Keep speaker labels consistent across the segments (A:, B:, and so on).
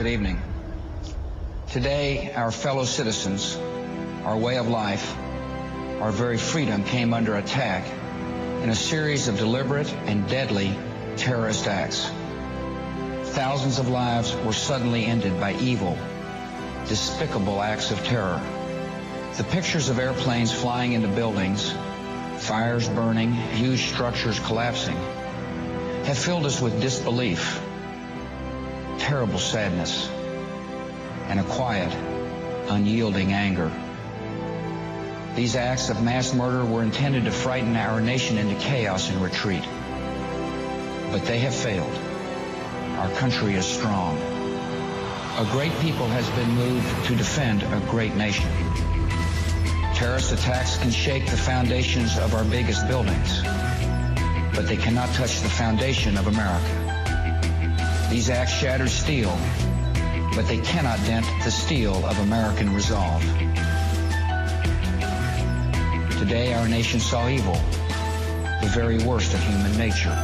A: Good evening. Today, our fellow citizens, our way of life, our very freedom came under attack in a series of deliberate and deadly terrorist acts. Thousands of lives were suddenly ended by evil, despicable acts of terror. The pictures of airplanes flying into buildings, fires burning, huge structures collapsing, have filled us with disbelief, terrible sadness, and a quiet, unyielding anger. These acts of mass murder were intended to frighten our nation into chaos and retreat. But they have failed. Our country is strong. A great people has been moved to defend a great nation. Terrorist attacks can shake the foundations of our biggest buildings, but they cannot touch the foundation of America. These acts shatter steel, but they cannot dent the steel of American resolve. Today, our nation saw evil, the very worst of human nature.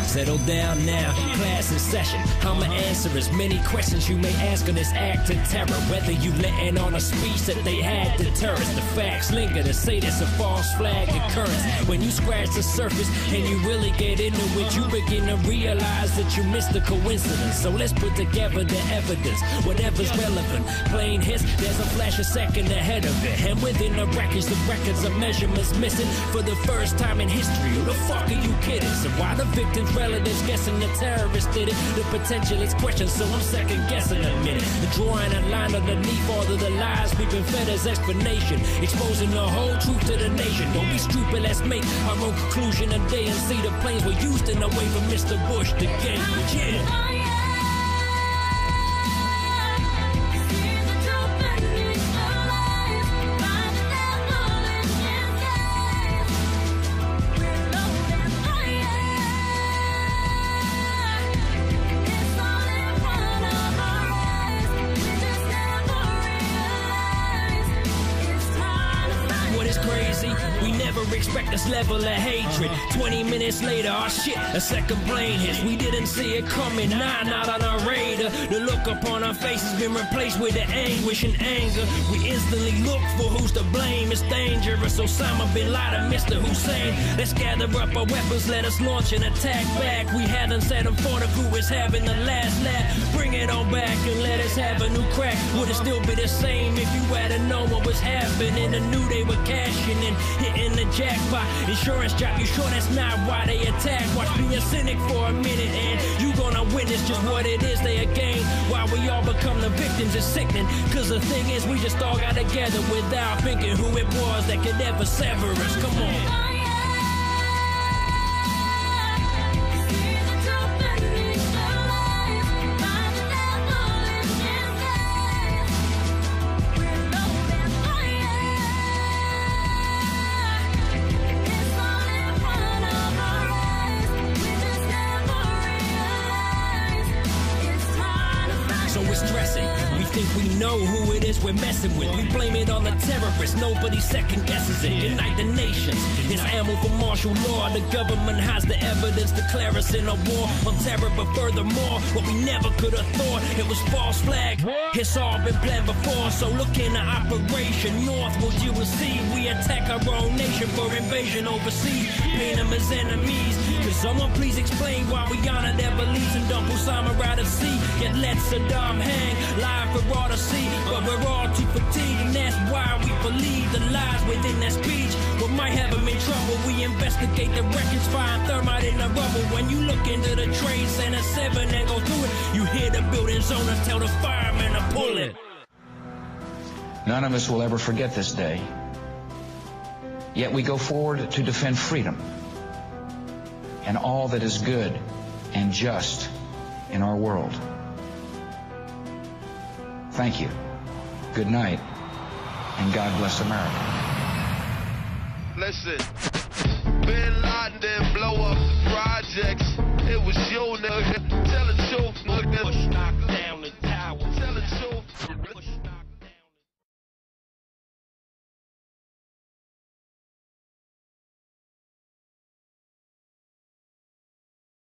B: Settle down now, class in session. I'ma answer as many questions you may ask on this act of terror. Whether you letting on a speech that they had deterrence. The facts linger to say there's a false flag occurrence. When you scratch the surface and you really get into it, you begin to realize that you missed the coincidence. So let's put together the evidence, whatever's relevant. Plain hiss, there's a flash a second ahead of it. And within the records of measurements missing. For the first time in history, who the fuck are you kidding? So why the victims relatives guessing the terrorists did it? The potential is questioned, so I'm second guessing a minute. The drawing a line underneath all of the lies we've been fed as explanation, exposing the whole truth to the nation. Don't be stupid, let's make our own conclusion today and see the planes were used in away from Mr. Bush to gain. Yeah. We never expect this level of hatred. 20 minutes later, our shit, a second plane hits. We didn't see it coming, not on our radar. The look upon our faces been replaced with the anguish and anger. We instantly look for who's to blame. It's dangerous. Osama bin Laden, Mr. Hussein. Let's gather up our weapons, let us launch an attack back. We haven't said them for the who is having the last laugh. Bring it on back and let us have a new crack. Would it still be the same if you had known what was happening and knew they were cashing in? Hitting the jackpot, insurance drop, you sure that's not why they attack? Watch me a cynic for a minute and you gonna witness just what it is they again. Why we all become the victims is sickening. Cause the thing is we just all got together without thinking who it was that could ever sever us. Come on. Stressing. We think we know who it is we're messing with. We blame it on the terrorists. Nobody second guesses it. Unite the nations. It's ammo for martial law. The government has the evidence to declare us in a war on terror. But furthermore, what we never could have thought, it was false flag. It's all been planned before. So look into Operation Northwood. You will see we attack our own nation for invasion overseas. Paint them as enemies. Could someone please explain why we honor their beliefs and dump Osama out of sea? Yet let Saddam hang live for all to see. But we're all too fatigued, and that's why we believe the lies within that speech. What might have them in trouble, we investigate the records, find thermite in the rubble. When you look into the Trade Center 7 and go through it, you hear the building's owners tell the firemen to pull it.
A: None of us will ever forget this day. Yet we go forward to defend freedom and all that is good and just in our world. Thank you. Good night, and God bless America.
C: Listen,